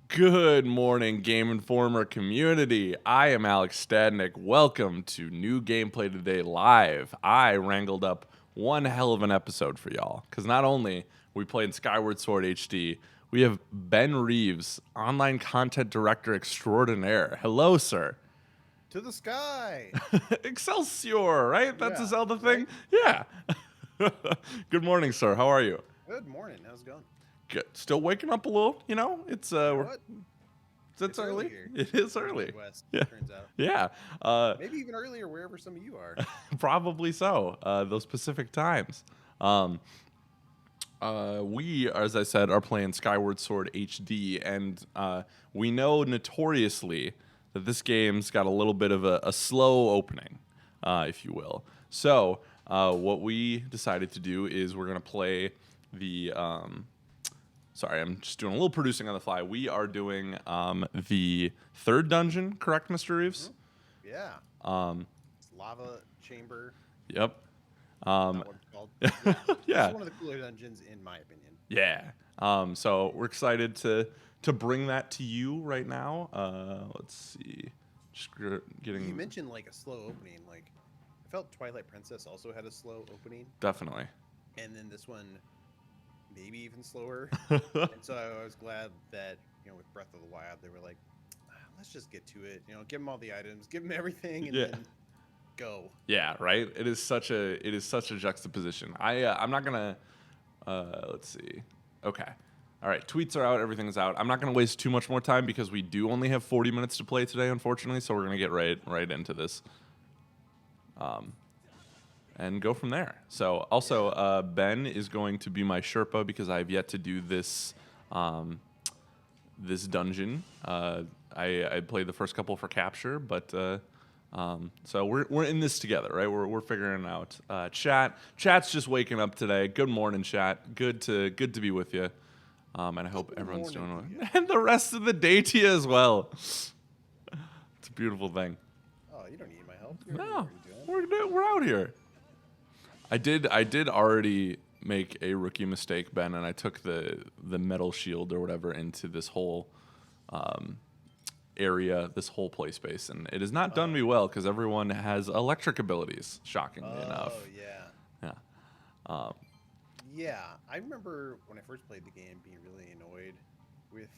Good morning, Game Informer community. I am Alex Stadnick. Welcome to New Gameplay Today Live. I wrangled up one hell of an episode for y'all, because not only we played Skyward Sword HD, we have Ben Reeves, online content director extraordinaire. Hello, sir. To the sky. Excelsior, right? That's a Yeah, Zelda right? thing? Yeah. Good morning, sir. How are you? Good morning. How's it going? Good. Still waking up a little, It's You know what? It's It's early early. here. It is In the early. Midwest, Yeah. turns out. Yeah. Maybe even earlier wherever some of you are. Probably so. Those Pacific times. Um, we, as I said, are playing Skyward Sword HD, and we know notoriously that this game's got a little bit of a slow opening, if you will. So, what we decided to do is we're going to play the. Sorry, I'm just doing a little producing on the fly. We are doing the third dungeon, correct, Mr. Reeves? Yeah. It's lava chamber. Yep. Not what it's called. Yeah. This Yeah. is one of the cooler dungeons, in my opinion. Yeah. So we're excited to bring that to you right now. Let's see. Just getting You mentioned like a slow opening. Like, I felt Twilight Princess also had a slow opening, definitely. and then this one maybe even slower. And so I was glad that with Breath of the Wild, they were like, let's just get to it. Give them all the items, give them everything, and Yeah. then go. Yeah, right. It is such a juxtaposition. I'm not gonna. Let's see. Okay. All right. Tweets are out. Everything's out. I'm not gonna waste too much more time because we do only have 40 minutes to play today, unfortunately. So we're gonna get right into this. And go from there. So also, Ben is going to be my Sherpa because I have yet to do this this dungeon. I played the first couple for capture, but so we're in this together, right? We're figuring it out. Chat's just waking up today. Good morning, chat. Good to be with you. And I hope everyone's doing morning well. And the rest of the day to you as well. It's a beautiful thing. Oh, you don't need my help. You already know No, what you're doing. we're out here. I did already make a rookie mistake, Ben, and I took the metal shield or whatever into this whole area, this whole play space, and it has not done me well because everyone has electric abilities. Shockingly enough. Oh, yeah. Yeah. Yeah, I remember when I first played the game being really annoyed with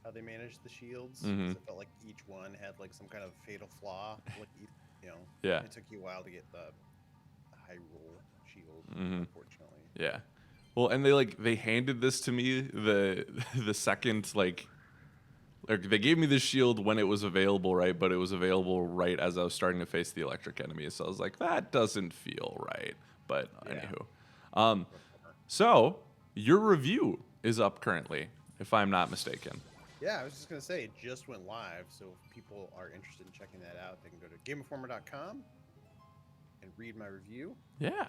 how they managed the shields. 'Cause Mhm. it felt like each one had like some kind of fatal flaw. Like, Yeah. it took you a while to get the high roll shield, Mhm. unfortunately. Yeah. Well, and they handed this to me the second like they gave me the shield when it was available, right? But it was available right as I was starting to face the electric enemies. So I was like, that doesn't feel right. But Yeah. anywho, What a bummer. so your review is up currently, if I'm not mistaken. Yeah, I was just gonna say it just went live, so if people are interested in checking that out, they can go to GameInformer.com and read my review Yeah,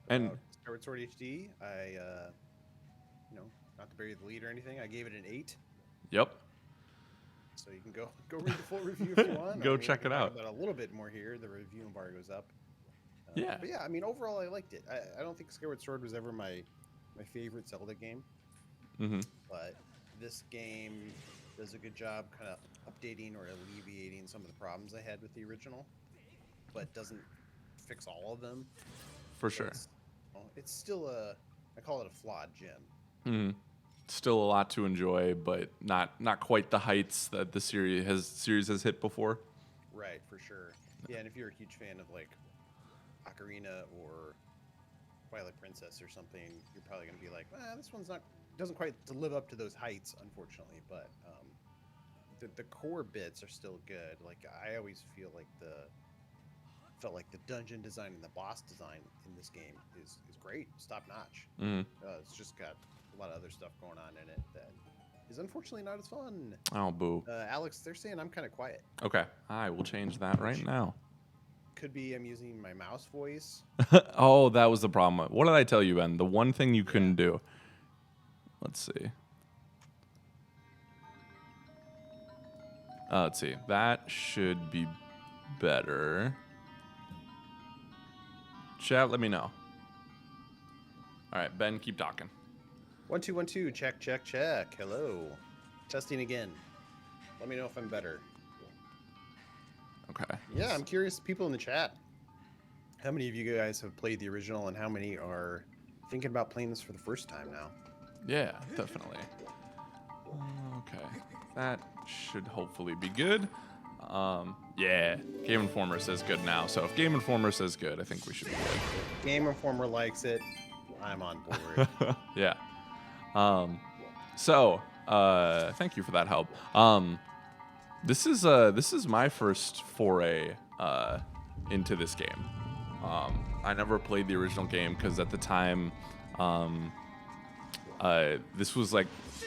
and about Skyward Sword HD. I, not to bury the lead or anything, I gave it an 8. yep, So you can go read the full review if you want. Go I check can it talk out. about a little bit more here. The review embargo's up. Yeah. But yeah, I mean, overall, I liked it. I don't think Skyward Sword was ever my favorite Zelda game, Mm-hmm. but this game does a good job kind of updating or alleviating some of the problems I had with the original, but doesn't fix all of them. For So sure. it's still I call it a flawed gem. Mm-hmm. Still a lot to enjoy, but not quite the heights that the series has hit before. Right, for sure. Yeah, and if you're a huge fan of like Ocarina or Twilight Princess or something, you're probably going to be like, this one's doesn't quite live up to those heights, unfortunately. But the core bits are still good. Like I always felt like the dungeon design and the boss design in this game is great, it's top notch. Mm-hmm. It's just got a lot of other stuff going on in it that is unfortunately not as fun. Oh, boo. Alex, they're saying I'm kind of quiet. Okay, I will change that right now. Could be I'm using my mouse voice. Oh, that was the problem. What did I tell you, Ben? The one thing you couldn't do. Let's see. Let's see. That should be better. Chat, let me know. All right, Ben, keep talking. 1 2 1 2. Check check check. Hello. Testing again. Let me know if I'm better. Okay. Yeah, I'm curious, people in the chat, how many of you guys have played the original and how many are thinking about playing this for the first time now? Yeah, definitely. Okay. That should hopefully be good. Yeah, Game Informer says good now. So if Game Informer says good, I think we should be good. Game Informer likes it. I'm on board. Yeah. Thank you for that help. This is my first foray into this game. I never played the original game because at the time, this was like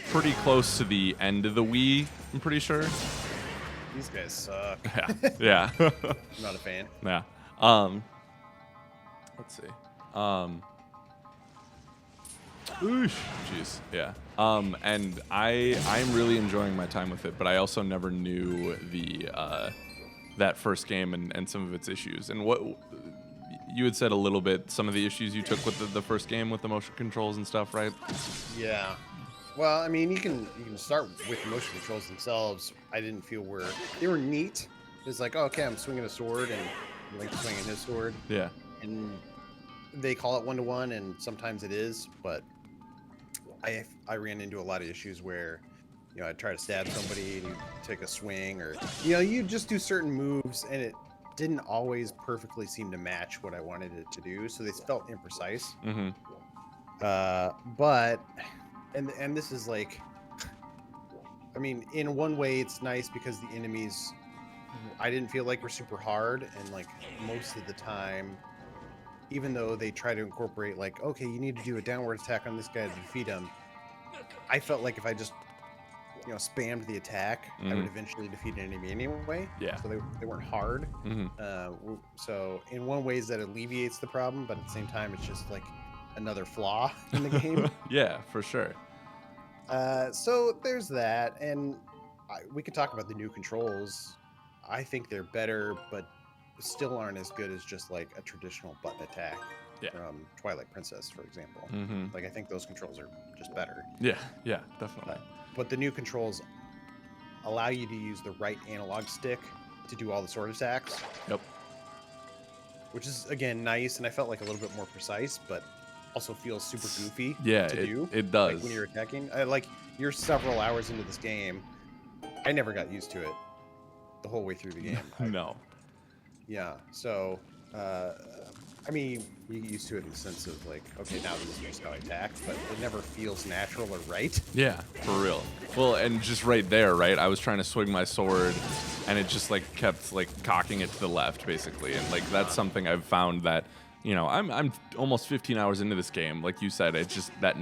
pretty close to the end of the Wii. I'm pretty sure. These guys suck. Yeah. I'm not a fan. Yeah. Let's see. Jeez. Yeah. And I'm really enjoying my time with it, but I also never knew the that first game and some of its issues. And what you had said a little bit, some of the issues you took with the first game with the motion controls and stuff, right? Yeah. Well, I mean, you can start with the motion controls themselves. I didn't feel they were neat. It's like, oh, okay, I'm swinging a sword and Link's swinging his sword. Yeah. And they call it 1-to-1, and sometimes it is, but I ran into a lot of issues where, you know, I'd try to stab somebody and you take a swing, or, you know, you just do certain moves and it didn't always perfectly seem to match what I wanted it to do, so they felt imprecise. Mm-hmm. But and this is like, I mean, in one way it's nice because the enemies, I didn't feel like were super hard, and like most of the time, even though they try to incorporate like, okay, you need to do a downward attack on this guy to defeat him, I felt like if I just, you know, spammed the attack, I would eventually defeat an enemy anyway. Yeah. So they weren't hard. Mm-hmm. So in one ways that alleviates the problem, but at the same time, it's just like another flaw in the game. Yeah, for sure. So there's that, and we could talk about the new controls. I think they're better, but still aren't as good as just like a traditional button attack from Twilight Princess, for example. Mm-hmm. Like, I think those controls are just better. Yeah, definitely. But the new controls allow you to use the right analog stick to do all the sword attacks. Yep. Which is, again, nice, and I felt like a little bit more precise, but also feels super goofy to do. It does. Like when you're attacking. Like, you're several hours into this game. I never got used to it the whole way through the game. No. Yeah, so, I mean, you get used to it in the sense of like, okay, now this is just how I attack, but it never feels natural or right. Yeah, for real. Well, and just right there, right? I was trying to swing my sword, and it just like kept like cocking it to the left, basically. And like that's something I've found that, you know, I'm almost 15 hours into this game. Like you said, it's just that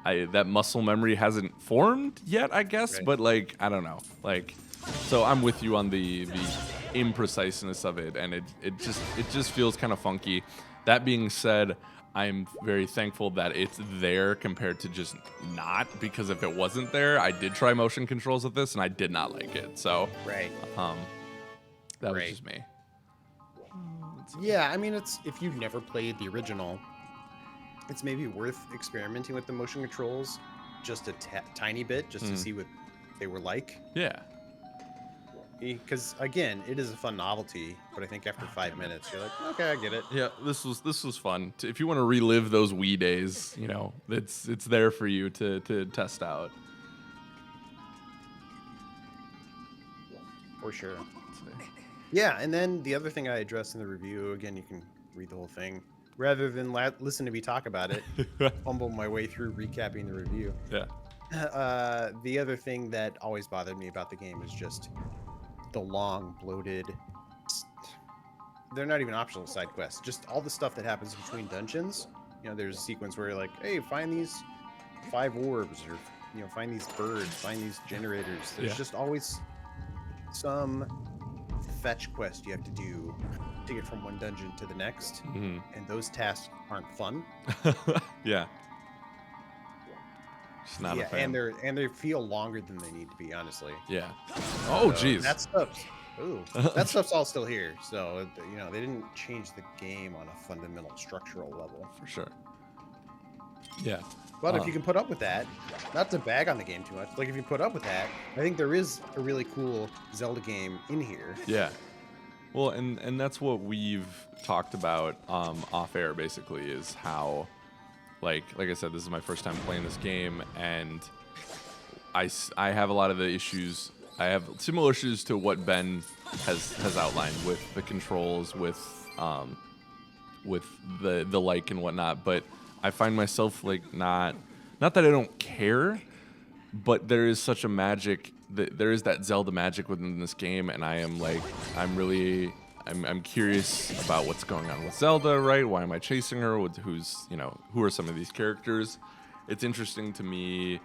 that muscle memory hasn't formed yet, I guess. Right. But like, I don't know, like. So I'm with you on the impreciseness of it, and it just feels kind of funky. That being said, I'm very thankful that it's there compared to just not, because if it wasn't there, I did try motion controls with this and I did not like it. So Right. That was just me. Yeah, I mean, if you've never played the original, it's maybe worth experimenting with the motion controls just a tiny bit, just to see what they were like. Yeah. Because again, it is a fun novelty, but I think after 5 minutes, you're like, okay, I get it. Yeah, this was fun. If you want to relive those Wii days, you know, it's there for you to test out. For sure. Yeah, and then the other thing I addressed in the review, again, you can read the whole thing, rather than listen to me talk about it, fumble my way through recapping the review. Yeah. The other thing that always bothered me about the game is just the long, bloated, they're not even optional side quests, just all the stuff that happens between dungeons. You know, there's a sequence where you're like, hey, find these 5 orbs, or, you know, find these birds, find these generators. There's just always some fetch quest you have to do to get from one dungeon to the next, and those tasks aren't fun. Yeah. Just not a fan. And they feel longer than they need to be, honestly. Yeah. Oh, jeez. That stuff's all still here. So, you know, they didn't change the game on a fundamental structural level. For sure. Yeah. But if you can put up with that, not to bag on the game too much, like if you put up with that, I think there is a really cool Zelda game in here. Yeah. Well, and that's what we've talked about off air basically, is how like I said, this is my first time playing this game, and I have a lot of the issues. I have similar issues to what Ben has outlined with the controls, with the like and whatnot. But I find myself like not that I don't care, but there is such a magic. There is that Zelda magic within this game, and I'm curious about what's going on with Zelda, right? Why am I chasing her? Who are some of these characters? It's interesting to me,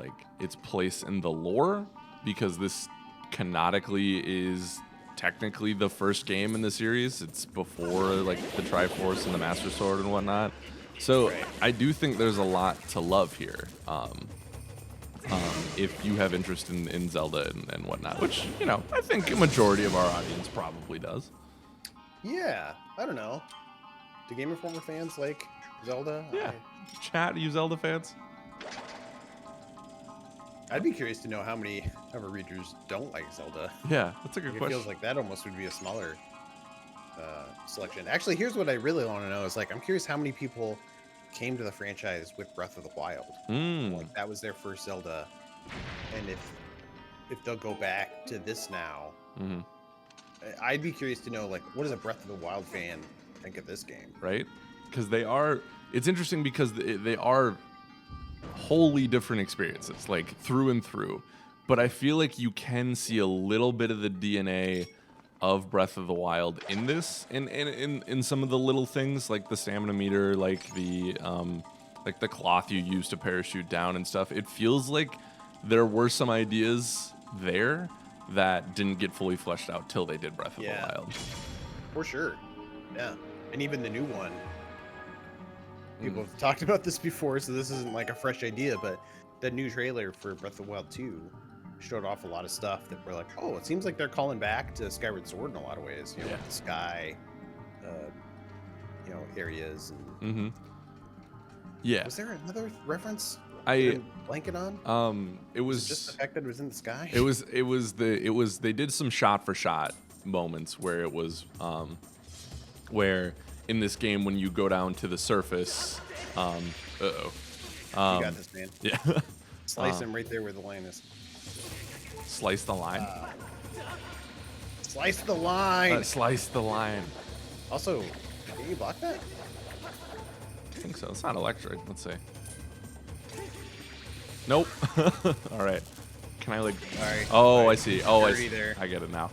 like, its place in the lore, because this canonically is technically the first game in the series. It's before, like, the Triforce and the Master Sword and whatnot. So I do think there's a lot to love here. If you have interest in Zelda and whatnot, which, I think a majority of our audience probably does. Yeah, I don't know. Do Game Informer fans like Zelda? Yeah. Chat, you Zelda fans? I'd be curious to know how many of our readers don't like Zelda. Yeah, that's a good question. It feels like that almost would be a smaller selection. Actually, here's what I really want to know is, like, I'm curious how many people came to the franchise with Breath of the Wild. Like, that was their first Zelda. And if they'll go back to this now, I'd be curious to know, like, what does a Breath of the Wild fan think of this game? Right? Because it's interesting because they are wholly different experiences, like, through and through. But I feel like you can see a little bit of the DNA of Breath of the Wild in this, in some of the little things, like the stamina meter, like the cloth you use to parachute down and stuff. It feels like there were some ideas there that didn't get fully fleshed out till they did Breath of the Wild. For sure. Yeah. And even the new one, people have talked about this before, so this isn't like a fresh idea, but the new trailer for Breath of the Wild 2 showed off a lot of stuff that we're like, oh, it seems like they're calling back to Skyward Sword in a lot of ways, with the sky, areas. And Yeah. Was there another reference I'm blanking on? It was just the fact that it was in the sky. It was they did some shot for shot moments where it was where in this game when you go down to the surface, you got this, man. Yeah. Slice him right there where the line is. Slice the line. Slice the line. Slice the line. Also, can you block that? I think so. It's not electric. Let's see. Nope. All right. Can I like? Sorry. Oh, I see. Oh, I see. There. I get it now.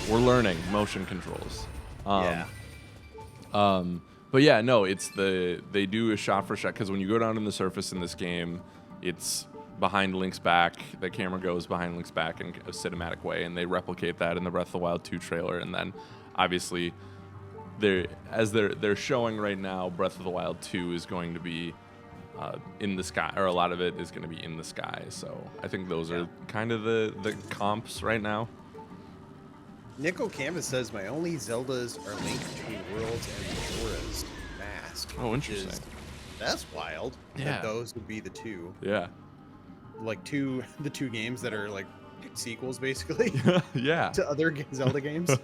We're learning motion controls. But yeah, no, they do a shot for shot, because when you go down in the surface in this game, it's behind Link's back. The camera goes behind Link's back in a cinematic way, and they replicate that in the Breath of the Wild 2 trailer. And then, obviously, they're showing right now, Breath of the Wild 2 is going to be in the sky, or a lot of it is going to be in the sky. So I think those are kind of the comps right now. Nickel Canvas says my only Zeldas are Link Between Worlds and Majora's Mask. Oh, interesting. That's wild. Yeah. That those would be the two. Yeah. Like the two games that are like sequels, basically. Yeah. To other Zelda games.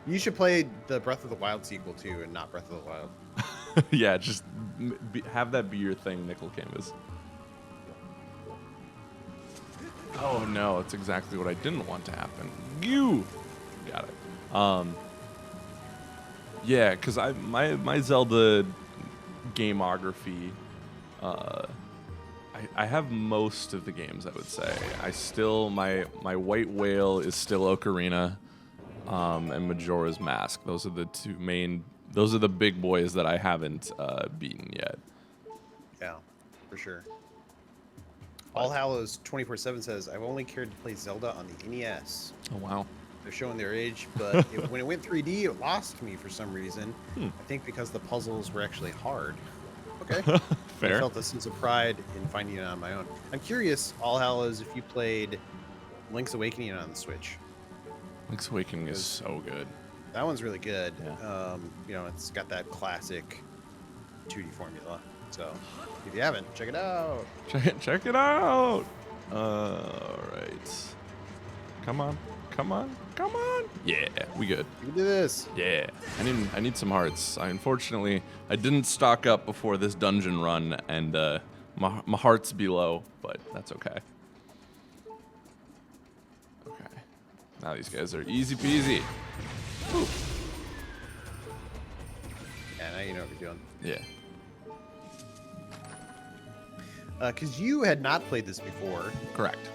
You should play the Breath of the Wild sequel too, and not Breath of the Wild. Yeah, just have that be your thing, Nickel Canvas. Oh no, it's exactly what I didn't want to happen. You got it. Yeah, because my Zelda gameography, I have most of the games, I would say. I still my white whale is still Ocarina, and Majora's Mask. Those are the two main. Those are the big boys that I haven't beaten yet. Yeah, for sure. All Hallows 24/7 says, I've only cared to play Zelda on the NES. Oh, wow. They're showing their age, but when it went 3D, it lost me for some reason. I think because the puzzles were actually hard. Okay. Fair. I felt a sense of pride in finding it on my own. I'm curious, All Hallows, if you played Link's Awakening on the Switch. Link's Awakening is so good. That one's really good. Yeah. It's got that classic 2D formula. So if you haven't, check it out. Check it out. All right. Come on. Come on. Come on. Yeah, we good. You can do this. Yeah. I need some hearts. Unfortunately, I didn't stock up before this dungeon run, and my heart's below, but that's okay. Okay. Now these guys are easy peasy. Whew. Yeah, now you know what you're doing. Yeah. Because you had not played this before. Correct.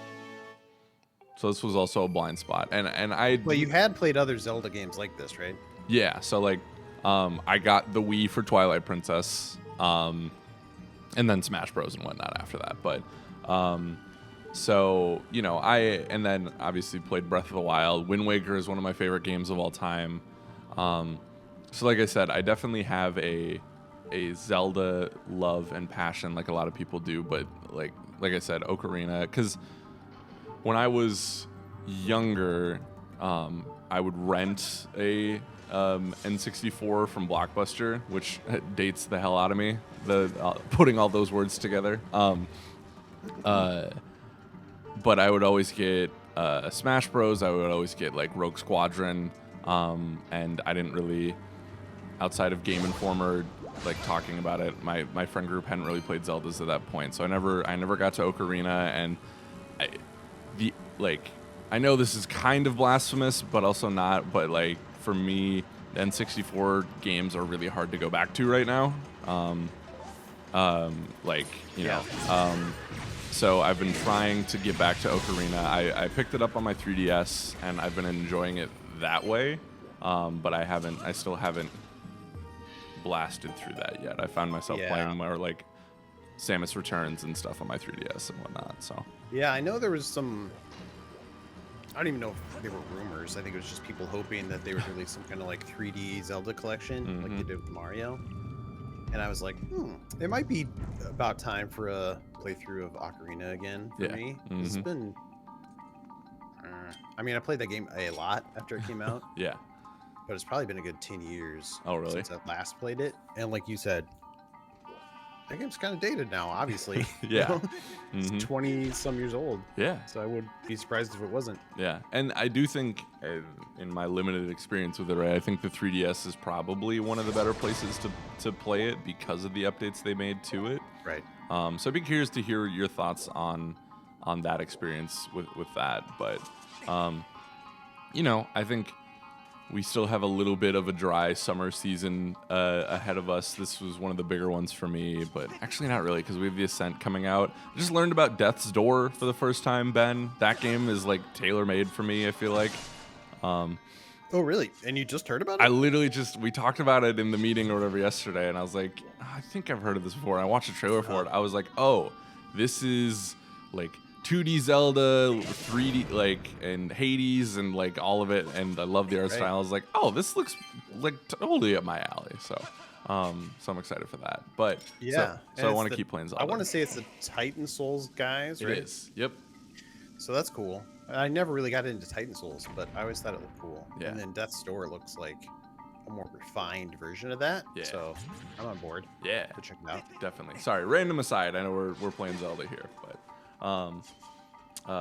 So this was also a blind spot, and I. But you had played other Zelda games like this, right? Yeah. So like, I got the Wii for Twilight Princess, and then Smash Bros and whatnot after that. But, so you know, and then obviously played Breath of the Wild. Wind Waker is one of my favorite games of all time. So like I said, I definitely have a Zelda love and passion, like a lot of people do. But like I said, Ocarina, because when I was younger, I would rent a N64 from Blockbuster, which dates the hell out of me. Putting all those words together. But I would always get Smash Bros. I would always get like Rogue Squadron, and I didn't really, outside of Game Informer, like talking about it, my friend group hadn't really played Zeldas at that point, so I never got to Ocarina, and I know this is kind of blasphemous, but also not. But like for me, the N64 games are really hard to go back to right now. So I've been trying to get back to Ocarina. I picked it up on my 3DS, and I've been enjoying it that way. But I still haven't blasted through that yet. I found myself playing more like Samus Returns and stuff on my 3DS and whatnot. So yeah, I know there was some. I don't even know if they were rumors. I think it was just people hoping that they would release some kind of like 3D Zelda collection, like they did with Mario. And I was like, it might be about time for a playthrough of Ocarina again for me. It's been. I mean, I played that game a lot after it came out. yeah. But it's probably been a good 10 years since I last played it. And like you said, that game's kind of dated now, obviously. Yeah. It's 20-some years old. Yeah. So I would be surprised if it wasn't. Yeah. And I do think, in my limited experience with it, right, I think the 3DS is probably one of the better places to play it because of the updates they made to it. Right. So I'd be curious to hear your thoughts on that experience with that. But, I think we still have a little bit of a dry summer season ahead of us. This was one of the bigger ones for me, but actually not really, because we have the Ascent coming out. I just learned about Death's Door for the first time, Ben. That game is like tailor-made for me, I feel like. Oh, really? And you just heard about it? I literally we talked about it in the meeting or whatever yesterday, and I was like, I think I've heard of this before. I watched a trailer for it. I was like, oh, this is like 2D Zelda, 3D, like, and Hades, and like all of it, and I love the art style. I was like, oh, this looks like totally up my alley. So I'm excited for that. But yeah, so I want to keep playing Zelda. I want to say it's the Titan Souls guys, right? It is. Yep. So that's cool. I never really got into Titan Souls, but I always thought it looked cool. Yeah. And then Death's Door looks like a more refined version of that. Yeah. So I'm on board. Yeah. To check it out. Definitely. Sorry, random aside. I know we're playing Zelda here, but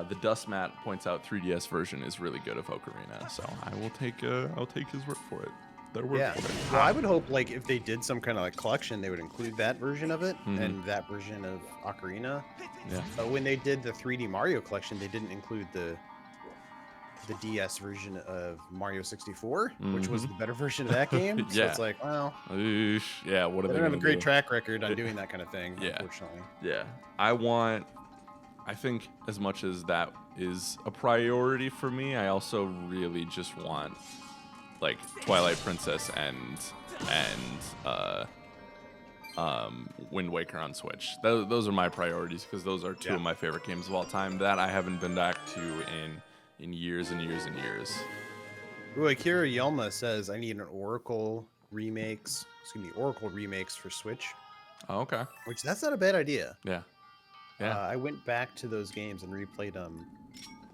the Dust Mat points out 3DS version is really good of Ocarina, so I'll take his word for it. Their word for it. Well, I would hope like if they did some kind of like collection, they would include that version of it and that version of Ocarina. Yeah. But when they did the 3D Mario collection, they didn't include the DS version of Mario 64, which was the better version of that game. So it's like, well, yeah, what are they don't have a gonna great do? track record on doing that kind of thing, Yeah. unfortunately. Yeah. I think as much as that is a priority for me, I also really just want like Twilight Princess and Wind Waker on Switch. Those are my priorities because those are two of my favorite games of all time that I haven't been back to in years and years and years. Ooh, Akira Yelma says I need an Oracle remakes for Switch. Oh, okay. Which that's not a bad idea. Yeah. Yeah. I went back to those games and replayed them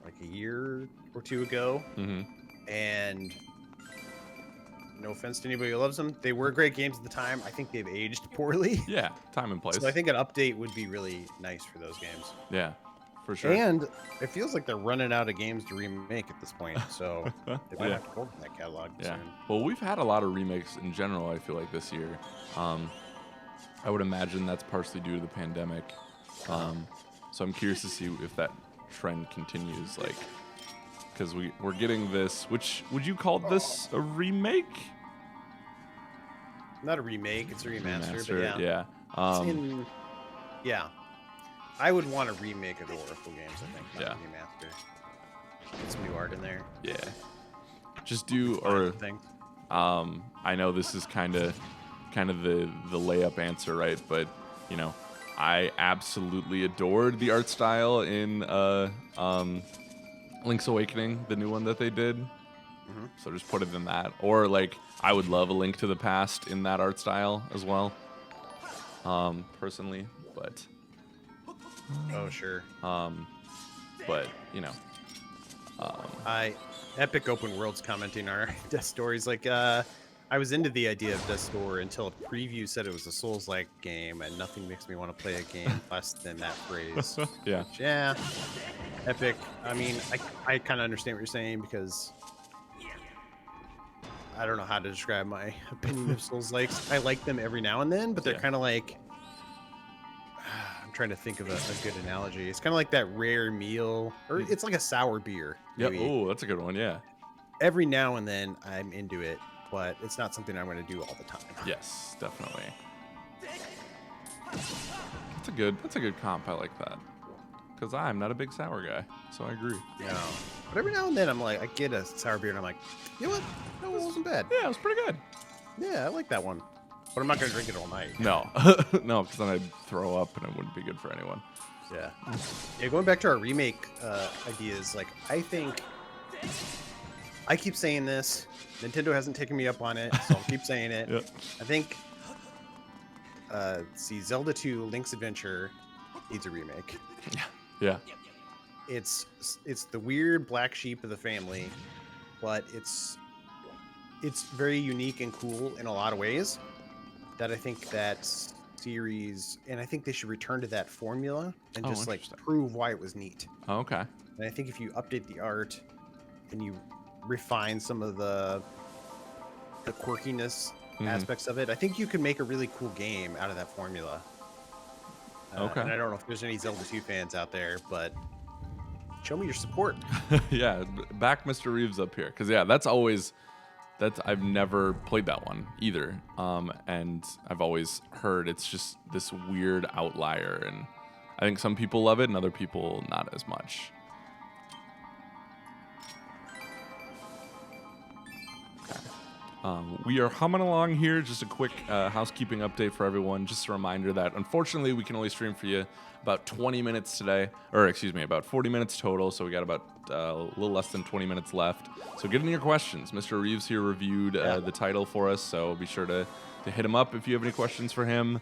like a year or two ago, and no offense to anybody who loves them, they were great games at the time. I think they've aged poorly. Yeah, time and place. So I think an update would be really nice for those games. Yeah, for sure. And it feels like they're running out of games to remake at this point, so they might Yeah. have to open that catalog Yeah. soon. Well, we've had a lot of remakes in general, I feel like, this year. I would imagine that's partially due to the pandemic. So I'm curious to see if that trend continues, like, because we're getting this, which, would you call this a remake? Not a remake, it's a remaster, but yeah. Yeah. It's in, yeah. I would want a remake of the Oracle games, I think, not a remaster. Get some new art in there. Yeah. Just do, or things. I know this is kind of the layup answer, right? But you know, I absolutely adored the art style in Link's Awakening, the new one that they did. So just put it in that, or like I would love a Link to the Past in that art style as well. Personally, but oh sure. But you know, Epic Open World's commenting on our Death Stories like I was into the idea of Death's Door until a preview said it was a Souls-like game, and nothing makes me want to play a game less than that phrase. yeah. Which, yeah, Epic. I mean, I kind of understand what you're saying because I don't know how to describe my opinion of Souls-likes. I like them every now and then, but they're kind of like I'm trying to think of a good analogy. It's kind of like that rare meal, or it's like a sour beer. Yep. Oh, that's a good one. Yeah. Every now and then I'm into it, but it's not something I'm going to do all the time. Yes, definitely. That's a good comp. I like that. Because I'm not a big sour guy, so I agree. Yeah. But every now and then I'm like, I get a sour beer and I'm like, you know what? No, it wasn't bad. Yeah, it was pretty good. Yeah, I like that one. But I'm not going to drink it all night. No. No, because then I'd throw up and it wouldn't be good for anyone. Yeah. Yeah, going back to our remake ideas, like, I think... I keep saying this. Nintendo hasn't taken me up on it, so I'll keep saying it. Yep. I think... see, Zelda 2 Link's Adventure needs a remake. Yeah. It's the weird black sheep of the family, but it's very unique and cool in a lot of ways. That I think that series, and I think they should return to that formula and just like prove why it was neat. Oh, okay. And I think if you update the art and you refine some of the quirkiness aspects of it, I think you could make a really cool game out of that formula. Okay. And I don't know if there's any Zelda 2 fans out there, but show me your support. Yeah, back Mr. Reeves up here. Because, yeah, I've never played that one either. And I've always heard it's just this weird outlier. And I think some people love it and other people not as much. We are humming along here. Just a quick housekeeping update for everyone. Just a reminder that unfortunately we can only stream for you about 20 minutes today, or excuse me, about 40 minutes total. So we got about a little less than 20 minutes left. So get into your questions. Mr. Reeves here reviewed the title for us, so be sure to hit him up if you have any questions for him.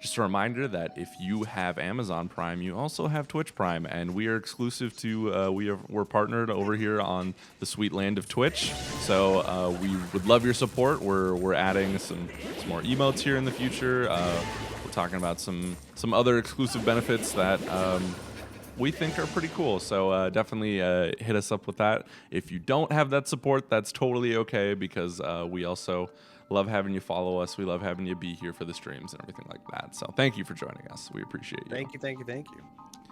Just a reminder that if you have Amazon Prime, you also have Twitch Prime, and we are exclusive to. We're partnered over here on the sweet land of Twitch. So we would love your support. We're adding some more emotes here in the future. We're talking about some other exclusive benefits that we think are pretty cool. So definitely hit us up with that. If you don't have that support, that's totally okay, because we also love having you follow us. We love having you be here for the streams and everything like that. So thank you for joining us. We appreciate you. Thank you.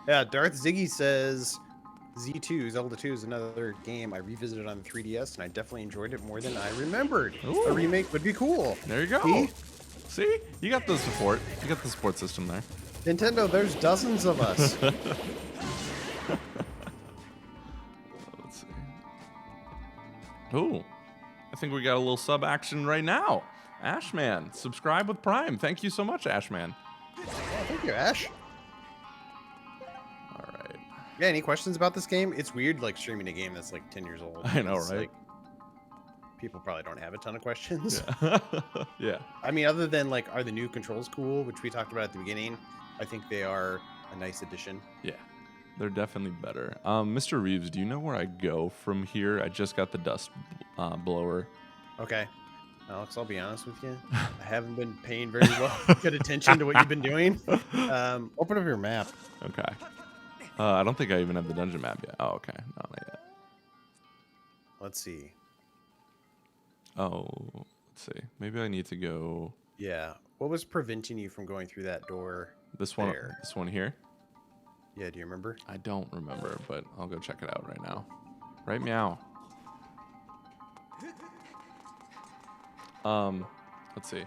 Yeah, Darth Ziggy says Z2, Zelda 2 is another game I revisited on the 3DS, and I definitely enjoyed it more than I remembered. Ooh. A remake would be cool. There you go. See? You got the support. You got the support system there. Nintendo, there's dozens of us. Let's see. Ooh. I think we got a little sub action right now. Ashman, subscribe with Prime. Thank you so much, Ashman. Oh, thank you, Ash. All right. Yeah, any questions about this game? It's weird, like, streaming a game that's, like, 10 years old. I know, It's, right? Like, people probably don't have a ton of questions. Yeah. Yeah. I mean, other than, like, are the new controls cool, which we talked about at the beginning, I think they are a nice addition. Yeah. They're definitely better. Mr. Reeves, do you know where I go from here? I just got the dust blower. Okay. Alex, I'll be honest with you. I haven't been paying very good attention to what you've been doing. Open up your map. Okay. I don't think I even have the dungeon map yet. Oh, okay. No, not yet. Let's see. Oh, let's see. Maybe I need to go Yeah. What was preventing you from going through that door? this one. There. This one here. Yeah, do you remember? I don't remember, but I'll go check it out right now. Right, meow. Let's see.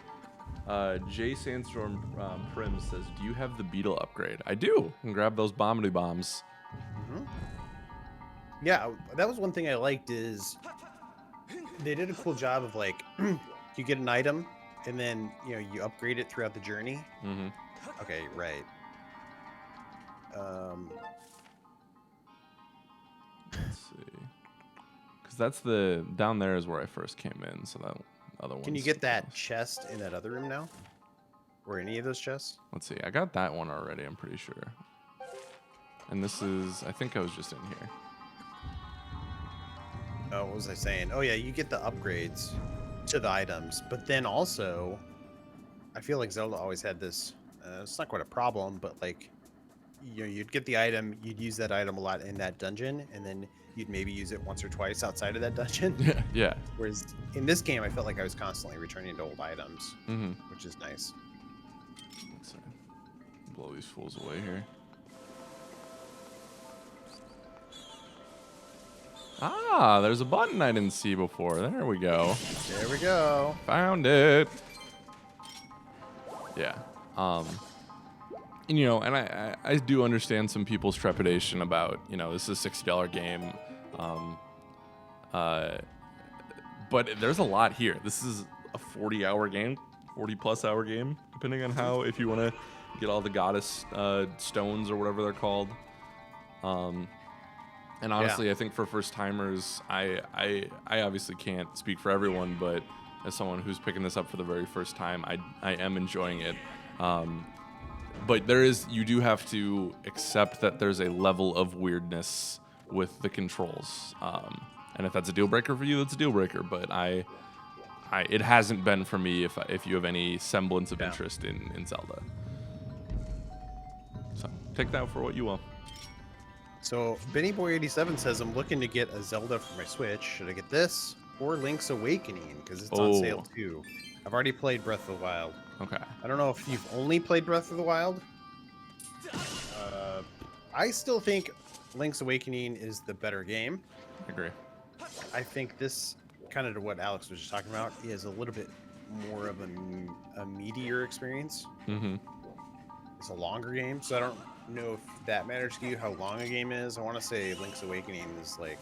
Jay Sandstorm Prim says, "Do you have the beetle upgrade?" I do. And grab those bombity bombs. Mm-hmm. Yeah, that was one thing I liked is they did a cool job of like you get an item and then you upgrade it throughout the journey. Mm-hmm. Okay, right. Let's see. Because that's the down there is where I first came in. So that other one. Can you get that chest in that other room now? Or any of those chests? Let's see. I got that one already. I'm pretty sure. And this is. I think I was just in here. Oh, what was I saying? Oh yeah, you get the upgrades to the items, but then also, I feel like Zelda always had this. It's not quite a problem, but like, you'd get the item, you'd use that item a lot in that dungeon, and then you'd maybe use it once or twice outside of that dungeon. Yeah. Yeah. Whereas in this game, I felt like I was constantly returning to old items, Mm-hmm. which is nice. Let's see. Blow these fools away here. Ah, there's a button I didn't see before. There we go. There we go. Found it. Yeah. And, and I do understand some people's trepidation about, this is a $60 game. But there's a lot here. This is a 40-hour game, 40-plus hour game, depending on if you want to get all the goddess stones or whatever they're called. And honestly, yeah. I think for first timers, I obviously can't speak for everyone, but as someone who's picking this up for the very first time, I am enjoying it. But you do have to accept that there's a level of weirdness with the controls. And if that's a deal breaker for you, that's a deal breaker. But it hasn't been for me if you have any semblance of interest in Zelda. So take that for what you will. So BennyBoy87 says, I'm looking to get a Zelda for my Switch. Should I get this or Link's Awakening? Because it's on sale too. I've already played Breath of the Wild. Okay. I don't know if you've only played Breath of the Wild. I still think Link's Awakening is the better game. I agree. I think this, kind of to what Alex was just talking about, is a little bit more of a meatier experience. Mm-hmm. It's a longer game, so I don't know if that matters to you, how long a game is. I want to say Link's Awakening is like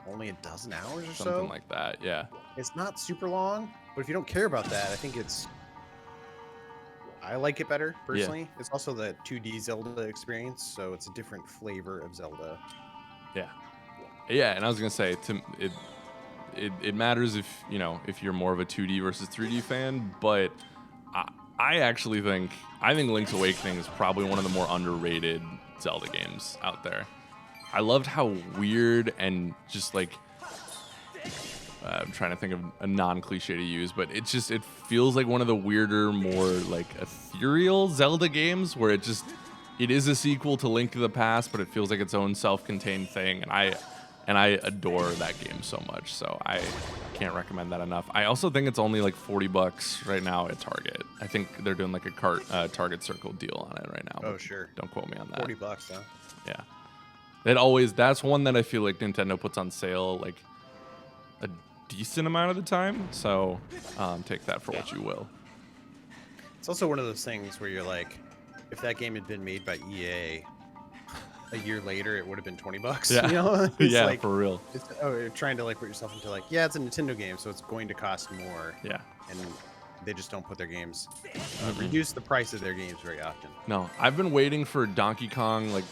only a dozen hours or so. Something like that, yeah. It's not super long, but if you don't care about that, I think I like it better, personally. Yeah. It's also the 2D Zelda experience, so it's a different flavor of Zelda. Yeah. Yeah, and I was going to say, it matters if you're more of a 2D versus 3D fan, but I actually think Link's Awakening is probably one of the more underrated Zelda games out there. I loved how weird and just like I'm trying to think of a non-cliche to use, but it feels like one of the weirder, more like ethereal Zelda games where it is a sequel to Link to the Past, but it feels like its own self-contained thing, and I adore that game so much, so I can't recommend that enough. I also think it's only like $40 right now at Target. I think they're doing like a Target Circle deal on it right now. Oh, sure. Don't quote me on that. $40, huh? Yeah. That's one that I feel like Nintendo puts on sale like a decent amount of the time, so take that for what you will. It's also one of those things where you're like, if that game had been made by EA, a year later it would have been $20. Yeah, yeah, like, for real. You're trying to like put yourself into like, yeah, it's a Nintendo game, so it's going to cost more. Yeah, and they just don't put their games reduce the price of their games very often. No, I've been waiting for Donkey Kong like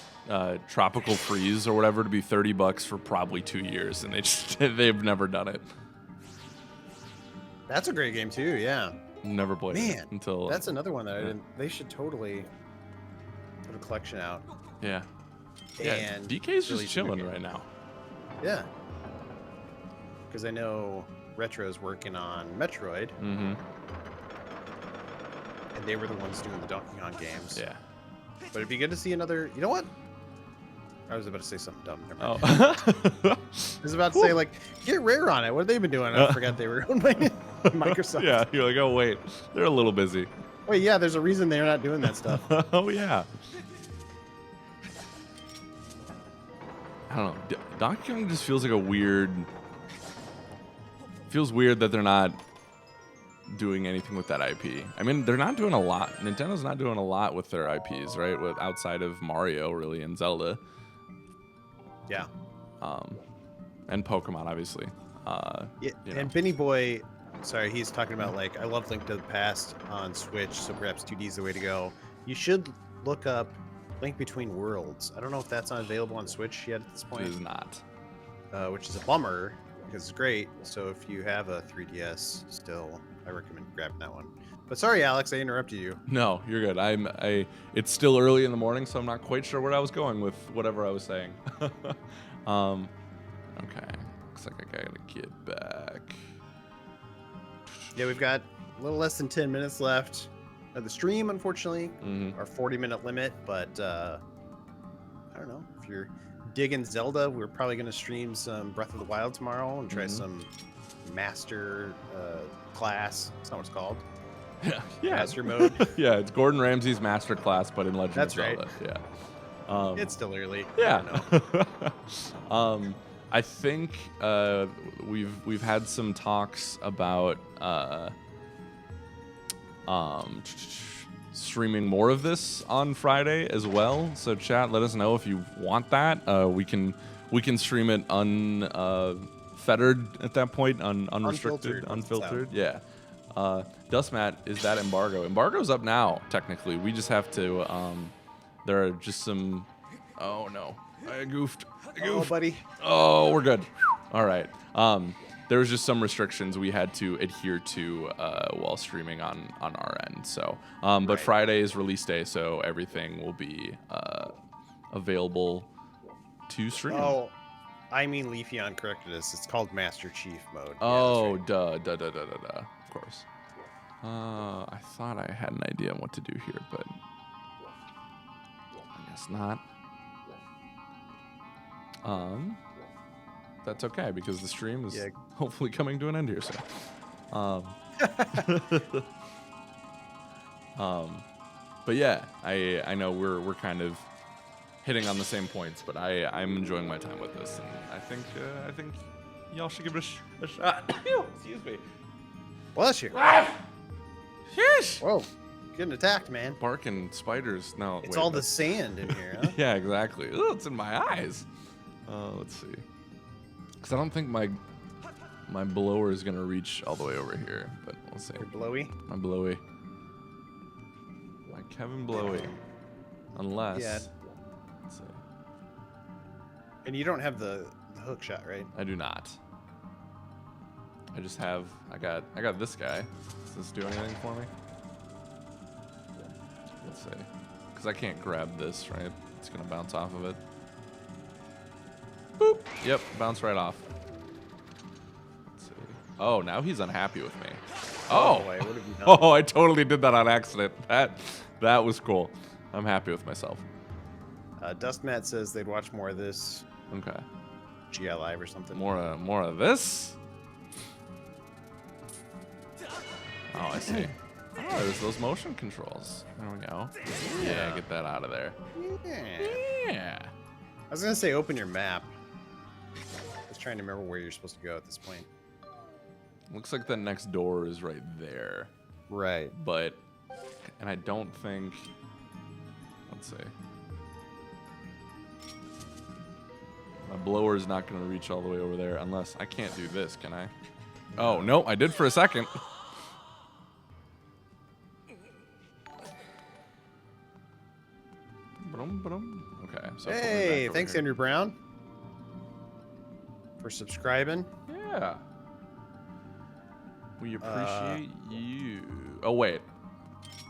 Tropical Freeze or whatever to be $30 for probably 2 years, and they've never done it. That's a great game too. Yeah, never played it until. That's another one that I didn't. They should totally put a collection out. Yeah. Yeah, DK's really just chilling right now. Yeah. because I know Retro's working on Metroid, Mm-hmm. and they were the ones doing the Donkey Kong games. Yeah. But it'd be good to see another. You know what? I was about to say something dumb. Never mind. Oh. I was about to say, like, get Rare on it. What have they been doing? I forgot they were owned by Microsoft. Yeah, you're like, oh wait, they're a little busy. Wait, yeah, there's a reason they're not doing that stuff. Oh yeah. I don't know. Donkey Kong just feels like a weird. Feels weird that they're not doing anything with that IP. I mean, they're not doing a lot. Nintendo's not doing a lot with their IPs, right? With outside of Mario, really, and Zelda. Yeah. And Pokemon, obviously. Yeah, you know. and Benny Boy, sorry, he's talking about, like, I love Link to the Past on Switch, so perhaps 2D is the way to go. You should look up Link Between Worlds. I don't know if that's not available on Switch yet at this It point, is not. which is a bummer because it's great. So if you have a 3DS still, I recommend grabbing that one. But sorry, Alex, I interrupted you. No, you're good. It's still early in the morning, so I'm not quite sure where I was going with whatever I was saying. Okay. Looks like I gotta get back. Yeah, we've got a little less than 10 minutes left of the stream, unfortunately. Mm-hmm. Our 40-minute limit, but I don't know. If you're digging Zelda, we're probably going to stream some Breath of the Wild tomorrow and try some master class. That's not what it's called. Yeah. Master mode. Yeah, it's Gordon Ramsay's master class, but in Legend That's of Zelda. right. Yeah. It's still early. Yeah. I think we've had some talks about streaming more of this on Friday as well. So chat, let us know if you want that. We can stream it unfettered at that point, unrestricted, unfiltered. Yeah. Dustmat, is that embargo? Embargo's up now, technically. We just have to. There are just some. Oh no, I goofed. Oh, buddy. Oh, we're good. All right. There was just some restrictions we had to adhere to while streaming on our end. So, but Right. Friday is release day, so everything will be available to stream. Oh, I mean, Leafeon corrected us. It's called Master Chief mode. Oh, Yeah, duh. Of course. I thought I had an idea on what to do here, but I guess not. That's okay because the stream is hopefully coming to an end here soon. But yeah, I know we're kind of hitting on the same points, but I'm enjoying my time with this, and I think y'all should give it a shot. Excuse me. Bless you. Sheesh. Whoa, getting attacked, man. Barking spiders. No, It's wait, all the sand in here, huh? Yeah, exactly. Ooh, it's in my eyes. Let's see. Because I don't think my blower is gonna reach all the way over here, but we'll see. You're blowy. My blowy. My Kevin Blowy. Unless. Yeah. Let's see. And you don't have the hook shot, right? I do not. I just have. I got this guy. Does this do anything for me? Let's see. Because I can't grab this, right? It's gonna bounce off of it. Boop. Yep, bounce right off. Let's see. Oh, now he's unhappy with me. Oh. Wait, what have you done? Oh, I totally did that on accident. That was cool. I'm happy with myself. Dustmat says they'd watch more of this. Okay. GI Live or something. More of this. Oh, I see. Oh, there's those motion controls. There we go. Yeah, get that out of there. Yeah. Yeah. I was gonna say open your map. I was trying to remember where you're supposed to go at this point. Looks like the next door is right there. Right. But, and I don't think, let's see. My blower is not going to reach all the way over there unless I can't do this, can I? Oh, no, I did for a second. Okay. So Hey, thanks, Andrew Brown, for subscribing. Yeah. We appreciate you. Oh, wait.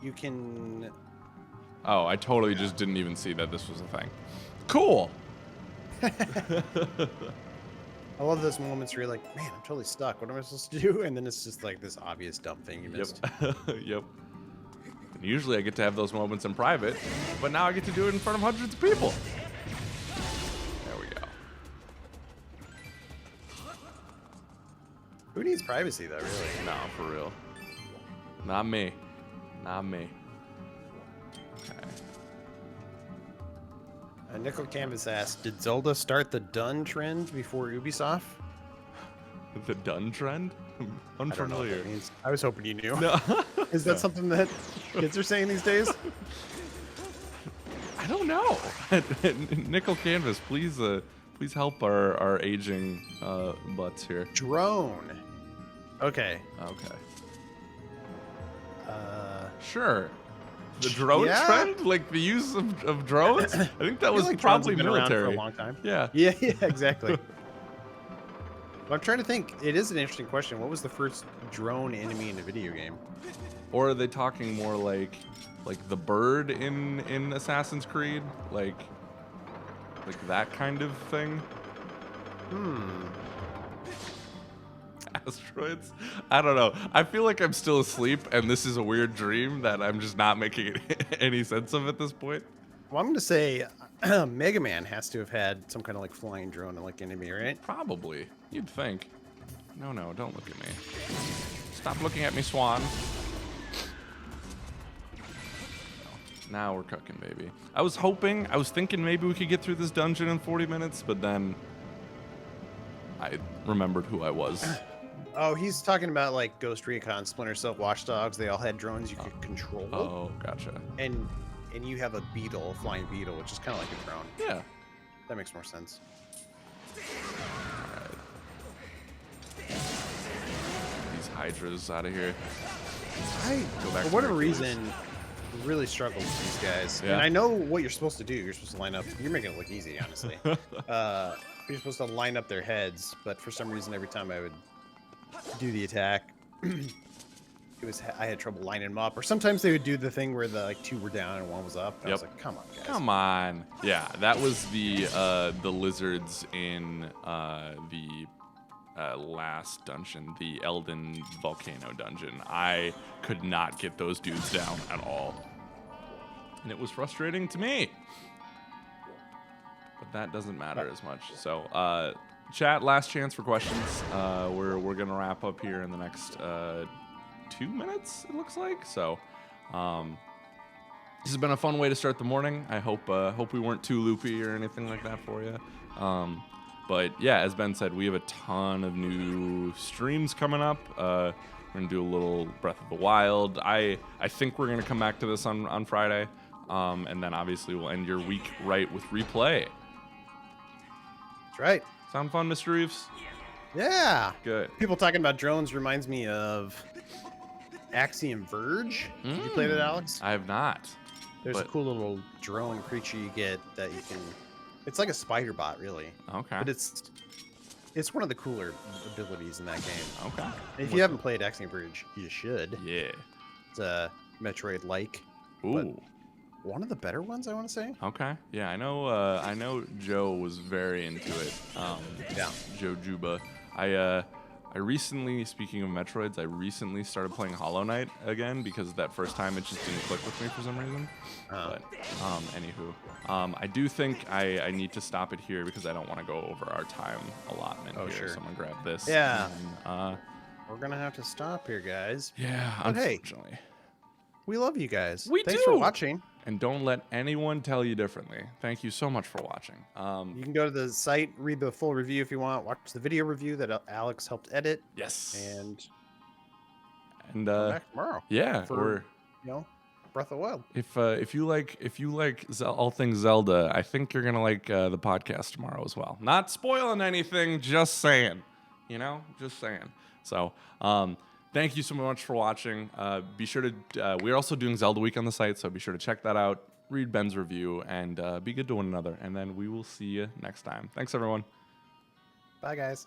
You can. Oh, I totally just didn't even see that this was a thing. Cool. I love those moments where you're like, man, I'm totally stuck. What am I supposed to do? And then it's just like this obvious dumb thing you missed. Yep. Yep. And usually I get to have those moments in private, but now I get to do it in front of hundreds of people. There we go. Who needs privacy though, really? No, for real. Not me. Not me. Okay. Nickel Canvas asked, did Zelda start the done trend before Ubisoft? The done trend? I don't know what Unfamiliar. that means. I was hoping you knew. No. Is that something that kids are saying these days? I don't know. Nickel Canvas, please help our aging butts here. Drone. Okay. Okay. Sure. The drone Yeah. trend, like the use of drones. I think that was like drones probably have been around military. for a long time. Yeah. Yeah, exactly. But I'm trying to think. It is an interesting question. What was the first drone enemy in a video game? Or are they talking more like the bird in Assassin's Creed, like that kind of thing? Asteroids? I don't know. I feel like I'm still asleep, and this is a weird dream that I'm just not making any sense of at this point. Well, I'm going to say Mega Man has to have had some kind of like flying drone and like enemy, right? Probably. You'd think. No, don't look at me. Stop looking at me, Swan. Now we're cooking, baby. I was thinking maybe we could get through this dungeon in 40 minutes, but then I remembered who I was. Oh, he's talking about like Ghost Recon, Splinter Cell, Watch Dogs. They all had drones you could control. Oh, gotcha. And you have a beetle, a flying beetle, which is kind of like a drone. Yeah. That makes more sense. Alright. These hydras out of here. Go back For to whatever Hercules. reason, really struggle with these guys. Yeah. And I know what you're supposed to do. You're supposed to line up. You're making it look easy, honestly. You're supposed to line up their heads, but for some reason, every time I would do the attack, I had trouble lining them up. Or sometimes they would do the thing where the like two were down and one was up. And I was like, come on, guys. Come on. Yeah, that was the lizards in the last dungeon, the Elden Volcano dungeon. I could not get those dudes down at all. And it was frustrating to me. But that doesn't matter as much. So, chat, last chance for questions. We're going to wrap up here in the next 2 minutes, it looks like. So, this has been a fun way to start the morning. I hope we weren't too loopy or anything like that for you. But yeah, as Ben said, we have a ton of new streams coming up. We're gonna do a little Breath of the Wild. I think we're gonna come back to this on Friday, and then obviously we'll end your week right with replay. That's right. Sound fun, Mr. Reeves? Yeah. Good. People talking about drones reminds me of Axiom Verge. Did you play that, Alex? I have not. There's a cool little drone creature you get that you can. It's like a spider bot, really. Okay. But it's one of the cooler abilities in that game. Okay. And if you haven't played Axiom Verge, you should. Yeah. It's a Metroid-like. Ooh. One of the better ones, I want to say. Okay. Yeah, I know Joe was very into it. Yeah. Joe Juba. I recently, speaking of Metroids, I recently started playing Hollow Knight again because that first time it just didn't click with me for some reason. But anywho, I do think I need to stop it here because I don't want to go over our time allotment here. Sure. Someone grab this. Yeah. And, We're gonna have to stop here, guys. yeah, But hey, unfortunately. we love you guys. We Thanks do. for watching. And don't let anyone tell you differently. Thank you so much for watching. You can go to the site, read the full review if you want, watch the video review that Alex helped edit, Yes. and come back tomorrow. Yeah. For, Breath of the Wild. If you like all things Zelda, I think you're gonna like the podcast tomorrow as well. Not spoiling anything, just saying. Just saying. So, thank you so much for watching. Be sure to. We're also doing Zelda Week on the site, so be sure to check that out. Read Ben's review and be good to one another. And then we will see you next time. Thanks, everyone. Bye, guys.